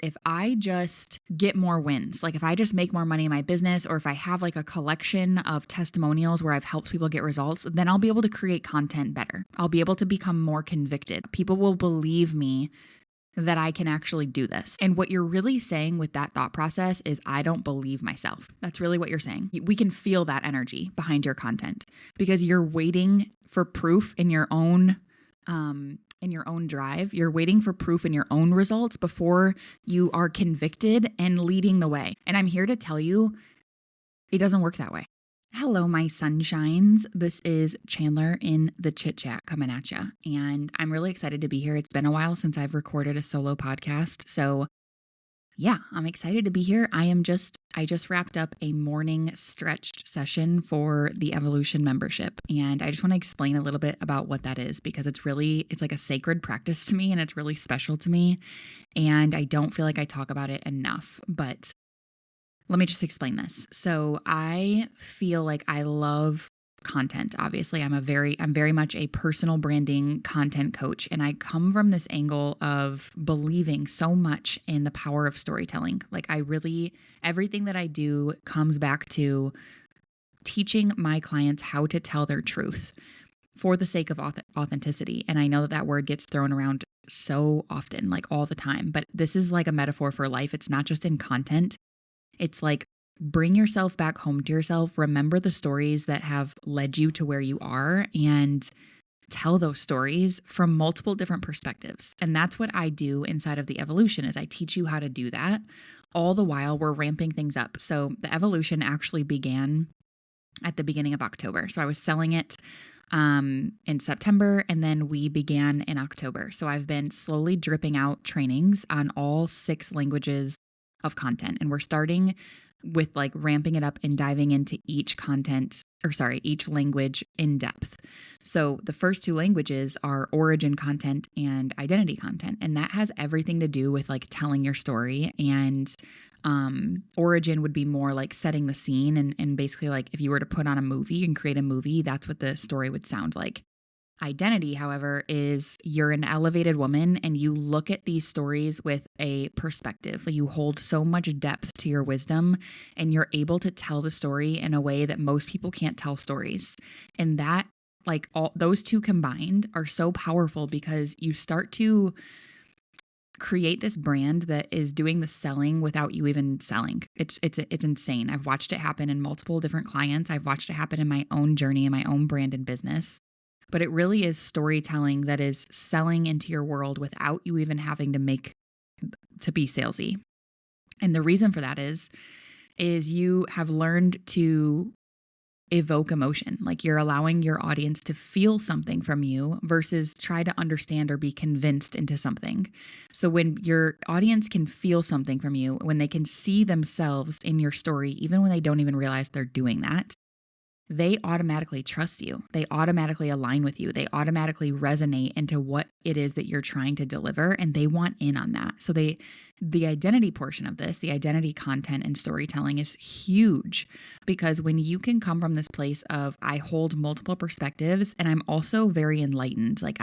if I just get more wins, like if I just make more money in my business, or if I have like a collection of testimonials where I've helped people get results, then I'll be able to create content better. I'll be able to become more convicted. People will believe me that I can actually do this. And what you're really saying with that thought process is, I don't believe myself. That's really what you're saying. We can feel that energy behind your content because you're waiting for proof in your own drive. You're waiting for proof in your own results before you are convicted and leading the way. And I'm here to tell you, it doesn't work that way. Hello, my sunshines. This is Chandler in the Chit Chat coming at you. And I'm really excited to be here. It's been a while since I've recorded a solo podcast. So yeah, I'm excited to be here. I just wrapped up a morning stretched session for the Evolution membership. And I just want to explain a little bit about what that is, because it's like a sacred practice to me and it's really special to me. And I don't feel like I talk about it enough, but let me just explain this. So I feel like I love content. Obviously, I'm very much a personal branding content coach, and I come from this angle of believing so much in the power of storytelling. Like everything that I do comes back to teaching my clients how to tell their truth for the sake of authenticity. And I know that word gets thrown around so often, like all the time, but this is like a metaphor for life. It's not just in content. It's like, bring yourself back home to yourself. Remember the stories that have led you to where you are and tell those stories from multiple different perspectives. And that's what I do inside of the Evolution, is I teach you how to do that. All the while we're ramping things up. So the Evolution actually began at the beginning of October. So I was selling it in September, and then we began in October. So I've been slowly dripping out trainings on all 6 languages of content. And we're starting with like ramping it up and diving into each language in depth. So the first 2 languages are origin content and identity content. And that has everything to do with like telling your story. And origin would be more like setting the scene. And basically, like if you were to put on a movie and create a movie, that's what the story would sound like. Identity, however, is you're an elevated woman and you look at these stories with a perspective. You hold so much depth to your wisdom and you're able to tell the story in a way that most people can't tell stories. And that, like, all those 2 combined are so powerful because you start to create this brand that is doing the selling without you even selling. It's insane. I've watched it happen in multiple different clients. I've watched it happen in my own journey, in my own brand and business. But it really is storytelling that is selling into your world without you even having to be salesy. And the reason for that is you have learned to evoke emotion. Like you're allowing your audience to feel something from you versus try to understand or be convinced into something. So when your audience can feel something from you, when they can see themselves in your story, even when they don't even realize they're doing that, they automatically trust you. They automatically align with you. They automatically resonate into what it is that you're trying to deliver, and they want in on that. So the identity portion of this, the identity content and storytelling, is huge, because when you can come from this place of, I hold multiple perspectives and I'm also very enlightened. Like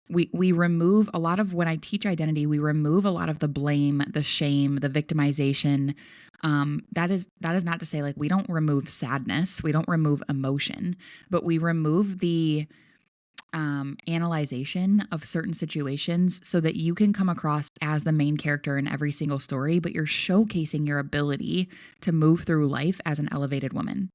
we remove a lot of, when I teach identity, we remove a lot of the blame, the shame, the victimization. That is not to say like we don't remove sadness, we don't remove emotion, but we remove the analyzation of certain situations so that you can come across as the main character in every single story, but you're showcasing your ability to move through life as an elevated woman.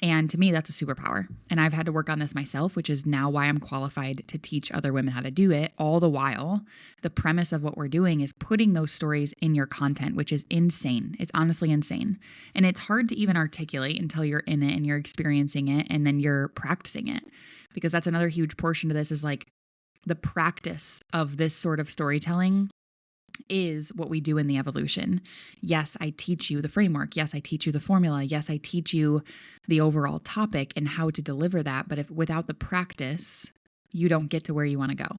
And to me, that's a superpower. And I've had to work on this myself, which is now why I'm qualified to teach other women how to do it. All the while, the premise of what we're doing is putting those stories in your content, which is insane. It's honestly insane. And it's hard to even articulate until you're in it and you're experiencing it and then you're practicing it. Because that's another huge portion to this, is like the practice of this sort of storytelling is what we do in the Evolution. Yes, I teach you the framework. Yes, I teach you the formula. Yes, I teach you the overall topic and how to deliver that. But if without the practice, you don't get to where you want to go.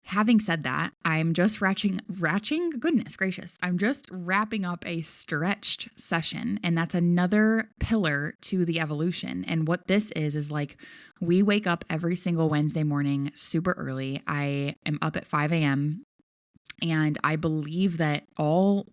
Having said that, I'm just goodness gracious, I'm just wrapping up a stretched session, and that's another pillar to the Evolution. And what this is like, we wake up every single Wednesday morning super early. I am up at 5 a.m. And I believe that all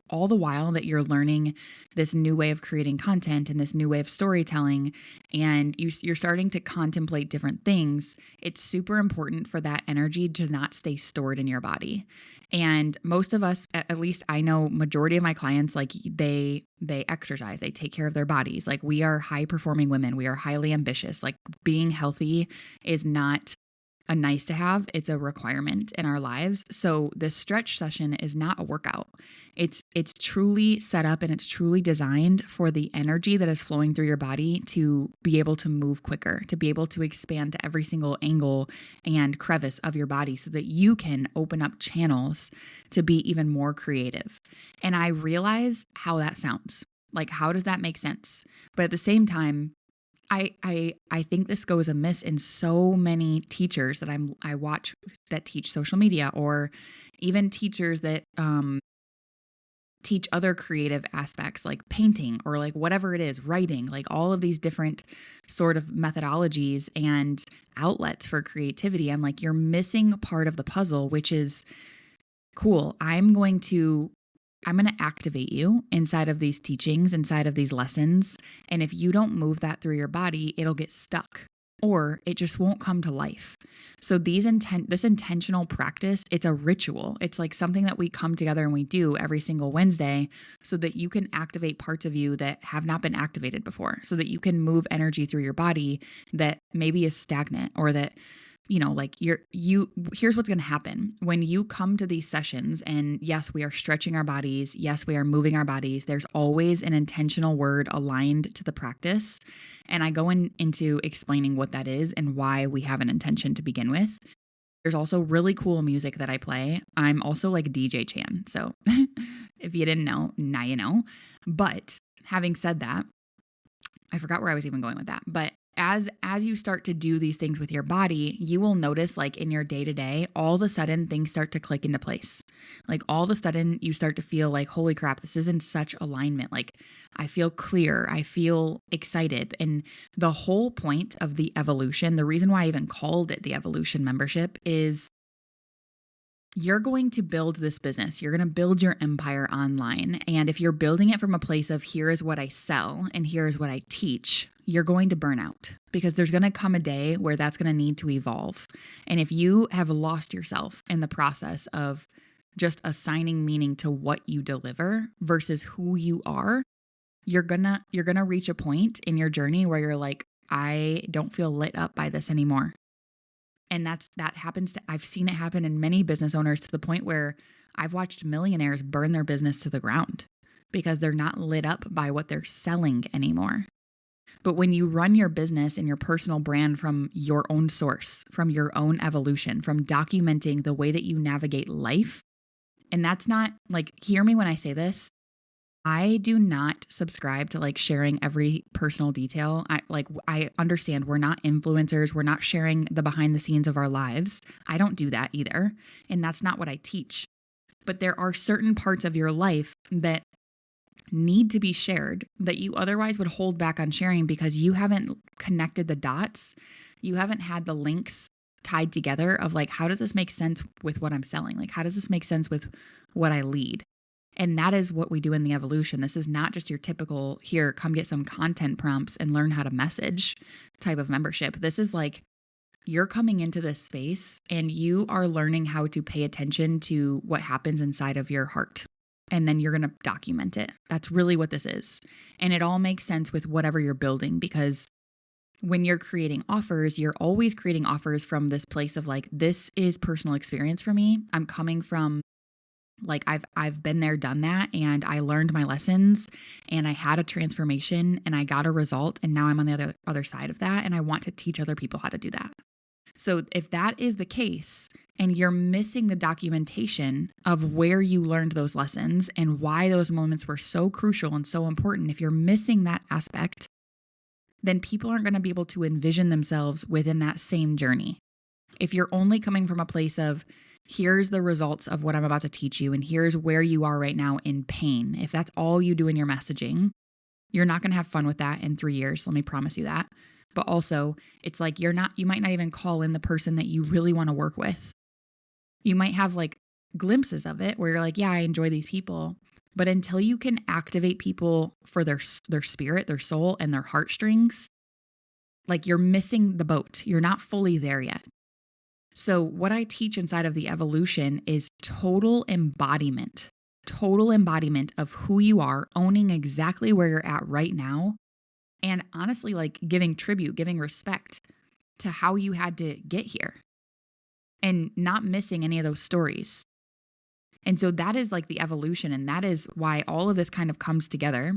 the while that you're learning this new way of creating content and this new way of storytelling, and you're starting to contemplate different things, it's super important for that energy to not stay stored in your body. And most of us, at least I know, majority of my clients, like they exercise, they take care of their bodies. Like, we are high performing women, we are highly ambitious. Like, being healthy is not a nice to have, it's a requirement in our lives. So this stretch session is not a workout. It's truly set up and it's truly designed for the energy that is flowing through your body to be able to move quicker, to be able to expand to every single angle and crevice of your body so that you can open up channels to be even more creative. And I realize how that sounds. Like, how does that make sense? But at the same time, I think this goes amiss in so many teachers that I watch that teach social media, or even teachers that teach other creative aspects like painting or like whatever it is, writing, like all of these different sort of methodologies and outlets for creativity. I'm like, you're missing part of the puzzle, which is cool. I'm going to activate you inside of these teachings, inside of these lessons. And if you don't move that through your body, it'll get stuck or it just won't come to life. So this intentional practice, it's a ritual. It's like something that we come together and we do every single Wednesday so that you can activate parts of you that have not been activated before, so that you can move energy through your body that maybe is stagnant, or that like here's what's going to happen when you come to these sessions. And yes, we are stretching our bodies. Yes, we are moving our bodies. There's always an intentional word aligned to the practice. And I go into explaining what that is and why we have an intention to begin with. There's also really cool music that I play. I'm also like DJ Chan. So if you didn't know, now you know. But having said that, I forgot where I was even going with that. But as you start to do these things with your body, you will notice, like, in your day-to-day, all of a sudden things start to click into place. Like, all of a sudden you start to feel like, holy crap, this is in such alignment. Like, I feel clear, I feel excited. And the whole point of the evolution, the reason why I even called it the evolution membership, is you're going to build this business. You're going to build your empire online. And if you're building it from a place of, here is what I sell and here is what I teach, you're going to burn out, because there's going to come a day where that's going to need to evolve. And if you have lost yourself in the process of just assigning meaning to what you deliver versus who you are, you're going to reach a point in your journey where you're like, I don't feel lit up by this anymore. And I've seen it happen in many business owners, to the point where I've watched millionaires burn their business to the ground because they're not lit up by what they're selling anymore. But when you run your business and your personal brand from your own source, from your own evolution, from documenting the way that you navigate life, and that's not, like, hear me when I say this, I do not subscribe to like sharing every personal detail. I understand we're not influencers. We're not sharing the behind the scenes of our lives. I don't do that either. And that's not what I teach. But there are certain parts of your life that need to be shared that you otherwise would hold back on sharing because you haven't connected the dots. You haven't had the links tied together of, like, how does this make sense with what I'm selling? Like, how does this make sense with what I lead? And that is what we do in the evolution. This is not just your typical, here, come get some content prompts and learn how to message type of membership. This is like, you're coming into this space and you are learning how to pay attention to what happens inside of your heart. And then you're going to document it. That's really what this is. And it all makes sense with whatever you're building, because when you're creating offers, you're always creating offers from this place of, like, this is personal experience for me. I'm coming from, like, I've been there, done that, and I learned my lessons and I had a transformation and I got a result, and now I'm on the other side of that, and I want to teach other people how to do that. So if that is the case and you're missing the documentation of where you learned those lessons and why those moments were so crucial and so important, if you're missing that aspect, then people aren't going to be able to envision themselves within that same journey. If you're only coming from a place of, here's the results of what I'm about to teach you, and here's where you are right now in pain, if that's all you do in your messaging, you're not going to have fun with that in 3 years. Let me promise you that. But also, it's like, you might not even call in the person that you really want to work with. You might have, like, glimpses of it where you're like, yeah, I enjoy these people. But until you can activate people for their spirit, their soul, and their heartstrings, like you're missing the boat. You're not fully there yet. So, what I teach inside of the evolution is total embodiment of who you are, owning exactly where you're at right now. And honestly, like giving tribute, giving respect to how you had to get here and not missing any of those stories. And so that is like the evolution. And that is why all of this kind of comes together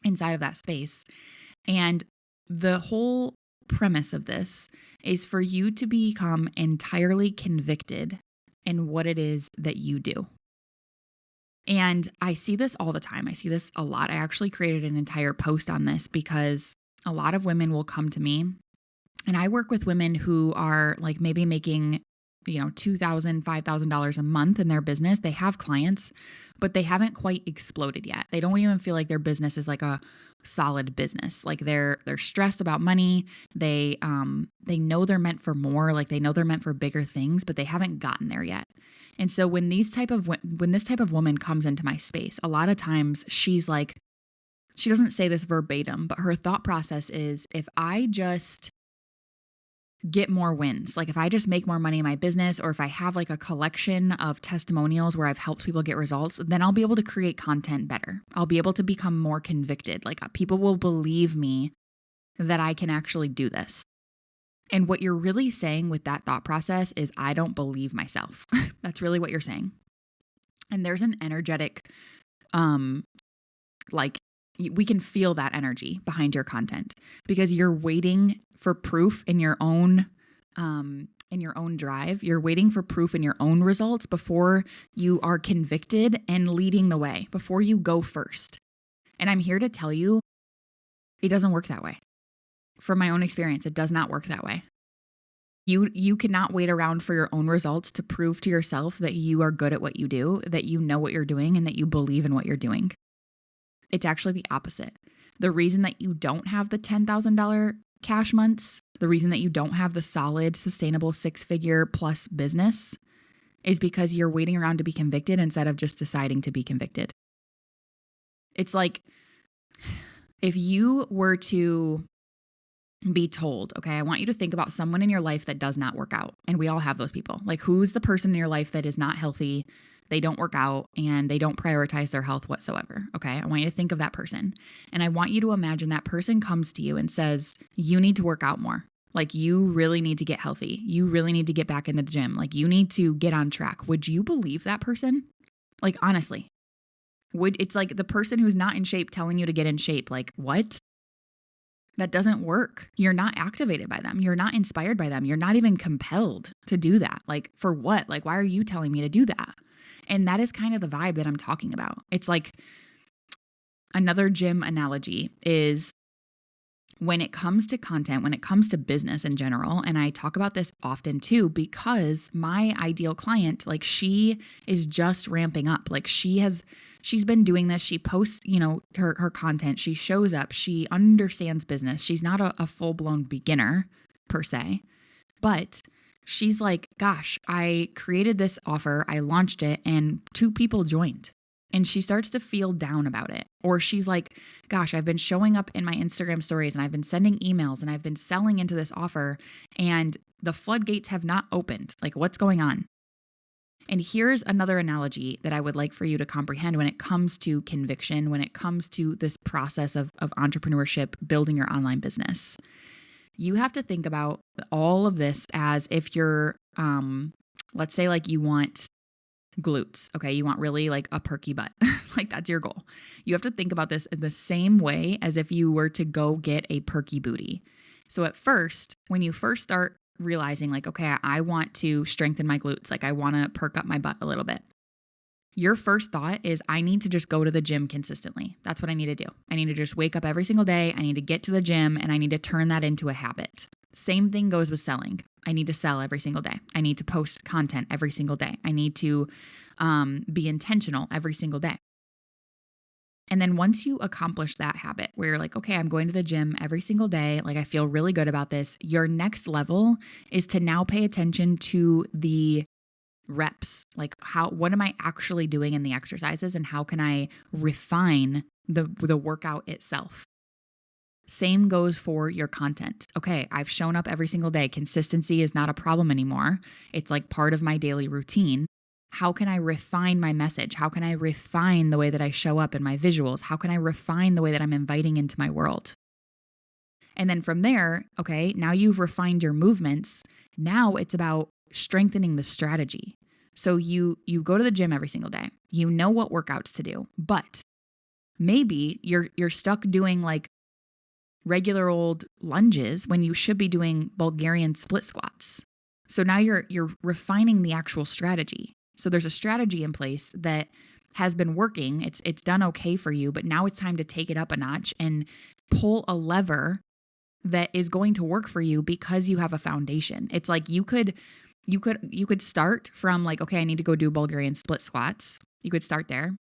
inside of that space. And the whole premise of this is for you to become entirely convicted in what it is that you do. And I see this all the time. I see this a lot. I actually created an entire post on this because a lot of women will come to me, and I work with women who are like maybe making, $2,000, $5,000 a month in their business. They have clients, but they haven't quite exploded yet. They don't even feel like their business is like a solid business. Like they're stressed about money. They know they're meant for more. Like they know they're meant for bigger things, but they haven't gotten there yet. And so when this type of woman comes into my space, a lot of times she's like, she doesn't say this verbatim, but her thought process is, if I just get more wins, like if I just make more money in my business, or if I have like a collection of testimonials where I've helped people get results, then I'll be able to create content better. I'll be able to become more convicted. Like people will believe me that I can actually do this. And what you're really saying with that thought process is, I don't believe myself. That's really what you're saying. And there's an energetic, like we can feel that energy behind your content because you're waiting for proof in your own drive. You're waiting for proof in your own results before you are convicted and leading the way, before you go first. And I'm here to tell you, it doesn't work that way. From my own experience, it does not work that way. You cannot wait around for your own results to prove to yourself that you are good at what you do, that you know what you're doing, and that you believe in what you're doing. It's actually the opposite. The reason that you don't have the $10,000 cash months, the reason that you don't have the solid, sustainable 6-figure plus business is because you're waiting around to be convicted instead of just deciding to be convicted. It's like if you were to be told, okay, I want you to think about someone in your life that does not work out. And we all have those people. Like, who's the person in your life that is not healthy, they don't work out, and they don't prioritize their health whatsoever? Okay, I want you to think of that person. And I want you to imagine that person comes to you and says, you need to work out more. Like, you really need to get healthy. You really need to get back in the gym. Like, you need to get on track. Would you believe that person? Like, honestly, it's like the person who's not in shape telling you to get in shape. Like, what? That doesn't work. You're not activated by them. You're not inspired by them. You're not even compelled to do that. Like, for what? Like, why are you telling me to do that? And that is kind of the vibe that I'm talking about. It's like another gym analogy is when it comes to content, when it comes to business in general, and I talk about this often too, because my ideal client, like she is just ramping up. Like she's been doing this. She posts, her content. She shows up. She understands business. She's not a full-blown beginner per se, but she's like, gosh, I created this offer. I launched it and 2 people joined. And she starts to feel down about it. Or she's like, gosh, I've been showing up in my Instagram stories and I've been sending emails and I've been selling into this offer and the floodgates have not opened. Like, what's going on? And here's another analogy that I would like for you to comprehend when it comes to conviction, when it comes to this process of entrepreneurship, building your online business. You have to think about all of this as if you're, let's say like you want glutes. Okay. You want really like a perky butt. Like that's your goal. You have to think about this in the same way as if you were to go get a perky booty. So at first, when you first start realizing like, okay, I want to strengthen my glutes. Like I want to perk up my butt a little bit. Your first thought is, I need to just go to the gym consistently. That's what I need to do. I need to just wake up every single day. I need to get to the gym and I need to turn that into a habit. Same thing goes with selling. I need to sell every single day. I need to post content every single day. I need to be intentional every single day. And then once you accomplish that habit where you're like, okay, I'm going to the gym every single day, like I feel really good about this, your next level is to now pay attention to the reps. Like what am I actually doing in the exercises and how can I refine the workout itself? Same goes for your content. Okay, I've shown up every single day. Consistency is not a problem anymore. It's like part of my daily routine. How can I refine my message? How can I refine the way that I show up in my visuals? How can I refine the way that I'm inviting into my world? And then from there, okay, now you've refined your movements. Now it's about strengthening the strategy. So you go to the gym every single day. You know what workouts to do, but maybe you're stuck doing like regular old lunges when you should be doing Bulgarian split squats. So now you're refining the actual strategy. So there's a strategy in place that has been working. It's done okay for you, but now it's time to take it up a notch and pull a lever that is going to work for you because you have a foundation. It's like you could start from like, okay, I need to go do Bulgarian split squats. You could start there.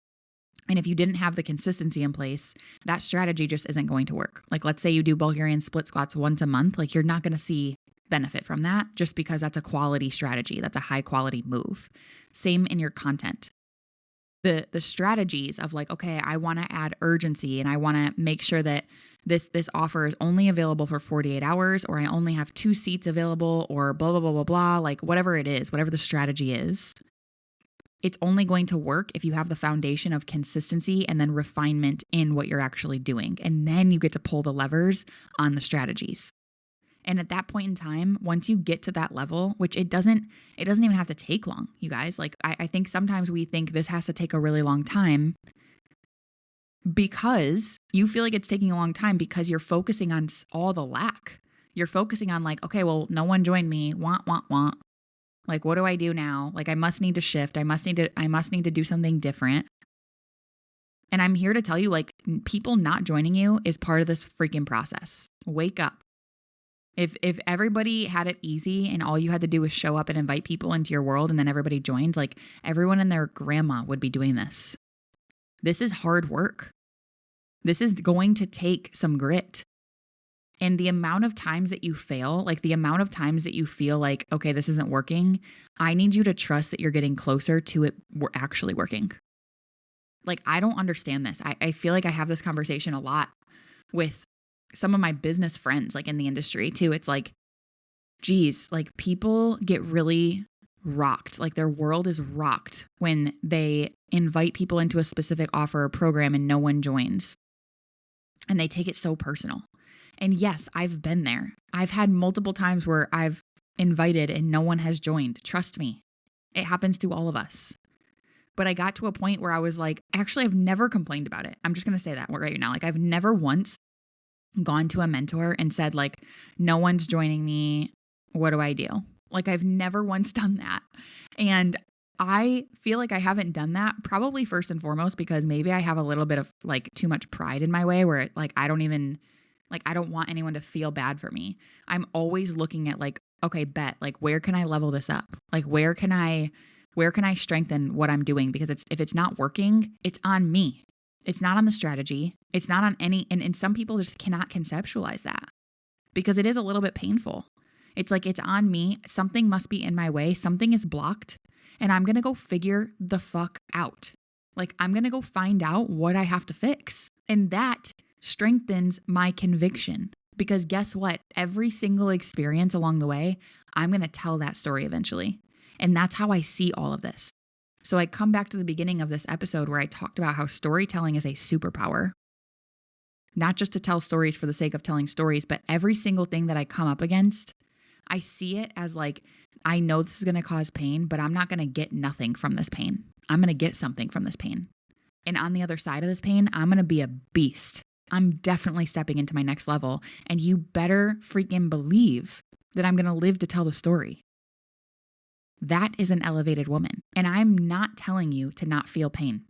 And if you didn't have the consistency in place, that strategy just isn't going to work. Like, let's say you do Bulgarian split squats once a month, like you're not going to see benefit from that just because that's a quality strategy. That's a high quality move. Same in your content. The strategies of like, okay, I want to add urgency and I want to make sure that this offer is only available for 48 hours, or I only have 2 seats available, or blah, blah, blah, blah, blah, like whatever it is, whatever the strategy is. It's only going to work if you have the foundation of consistency and then refinement in what you're actually doing. And then you get to pull the levers on the strategies. And at that point in time, once you get to that level, which it doesn't even have to take long, you guys. Like I think sometimes we think this has to take a really long time because you feel like it's taking a long time because you're focusing on all the lack. You're focusing on like, okay, well, no one joined me. Want. Like, what do I do now? Like, I must need to shift. I must need to do something different. And I'm here to tell you, like, people not joining you is part of this freaking process. Wake up. If everybody had it easy and all you had to do was show up and invite people into your world and then everybody joined, like everyone and their grandma would be doing this. This is hard work. This is going to take some grit. And the amount of times that you fail, like the amount of times that you feel like, okay, this isn't working, I need you to trust that you're getting closer to it actually working. Like, I don't understand this. I feel like I have this conversation a lot with some of my business friends, like in the industry too. It's like, geez, like people get really rocked. Like their world is rocked when they invite people into a specific offer or program and no one joins. And they take it so personal. And yes, I've been there. I've had multiple times where I've invited and no one has joined. Trust me, it happens to all of us. But I got to a point where I was like, actually, I've never complained about it. I'm just going to say that right now. Like, I've never once gone to a mentor and said, like, no one's joining me. What do I do? Like, I've never once done that. And I feel like I haven't done that probably first and foremost because maybe I have a little bit of like too much pride in my way where like I don't want anyone to feel bad for me. I'm always looking at like, okay, like where can I level this up? Like where can I strengthen what I'm doing? Because if it's not working, it's on me. It's not on the strategy. It's not on any, and some people just cannot conceptualize that because it is a little bit painful. It's like, it's on me. Something must be in my way. Something is blocked and I'm going to go figure the fuck out. Like I'm going to go find out what I have to fix. And that strengthens my conviction because guess what? Every single experience along the way, I'm going to tell that story eventually. And that's how I see all of this. So I come back to the beginning of this episode where I talked about how storytelling is a superpower. Not just to tell stories for the sake of telling stories, but every single thing that I come up against, I see it as like, I know this is going to cause pain, but I'm not going to get nothing from this pain. I'm going to get something from this pain. And on the other side of this pain, I'm going to be a beast. I'm definitely stepping into my next level. And you better freaking believe that I'm going to live to tell the story. That is an elevated woman. And I'm not telling you to not feel pain.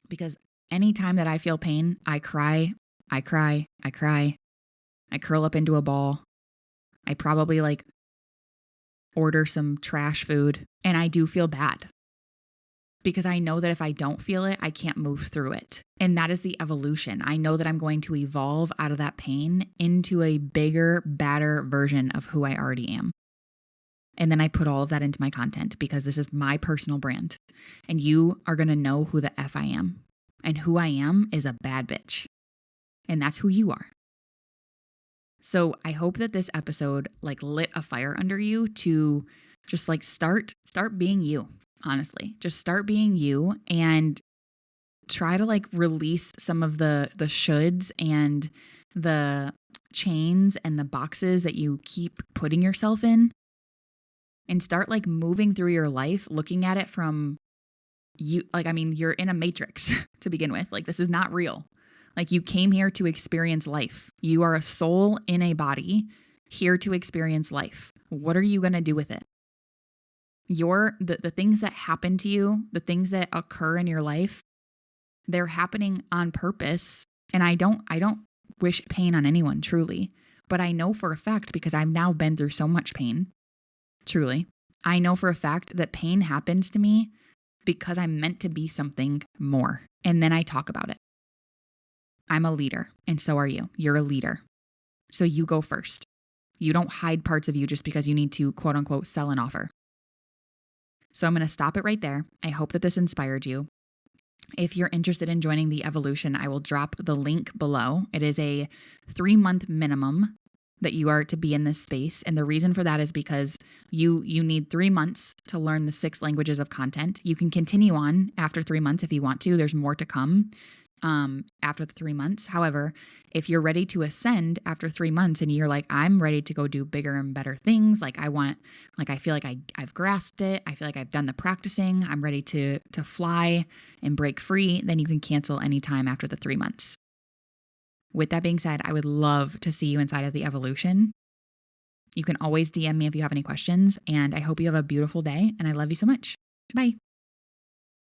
Because anytime that I feel pain, I cry. I curl up into a ball. I probably like order some trash food. And I do feel bad. Because I know that if I don't feel it, I can't move through it. And that is the evolution. I know that I'm going to evolve out of that pain into a bigger, badder version of who I already am. And then I put all of that into my content because this is my personal brand. And you are going to know who the F I am. And who I am is a bad bitch. And that's who you are. So I hope that this episode lit a fire under you to just start being you, honestly. Just start being you and try to release some of the shoulds and the chains and the boxes that you keep putting yourself in, and start moving through your life looking at it from you. You're in a matrix to begin with. This is not real. You came here to experience life. You are a soul in a body here to experience life. What are you going to do with it? The things that happen to you, the things that occur in your life, they're happening on purpose. And I don't wish pain on anyone, truly. But I know for a fact, because I've now been through so much pain, truly, I know for a fact that pain happens to me because I'm meant to be something more. And then I talk about it. I'm a leader, and so are you. You're a leader. So you go first. You don't hide parts of you just because you need to, quote unquote, sell an offer. So I'm going to stop it right there. I hope that this inspired you. If you're interested in joining the evolution, I will drop the link below. It is a 3-month minimum that you are to be in this space. And the reason for that is because you need 3 months to learn the 6 languages of content. You can continue on after 3 months if you want to. There's more to come after the 3 months. However, if you're ready to ascend after 3 months and you're like, I'm ready to go do bigger and better things. I feel like I've grasped it. I feel like I've done the practicing. I'm ready to fly and break free. Then you can cancel anytime after the 3 months. With that being said, I would love to see you inside of the evolution. You can always DM me if you have any questions, and I hope you have a beautiful day, and I love you so much. Bye.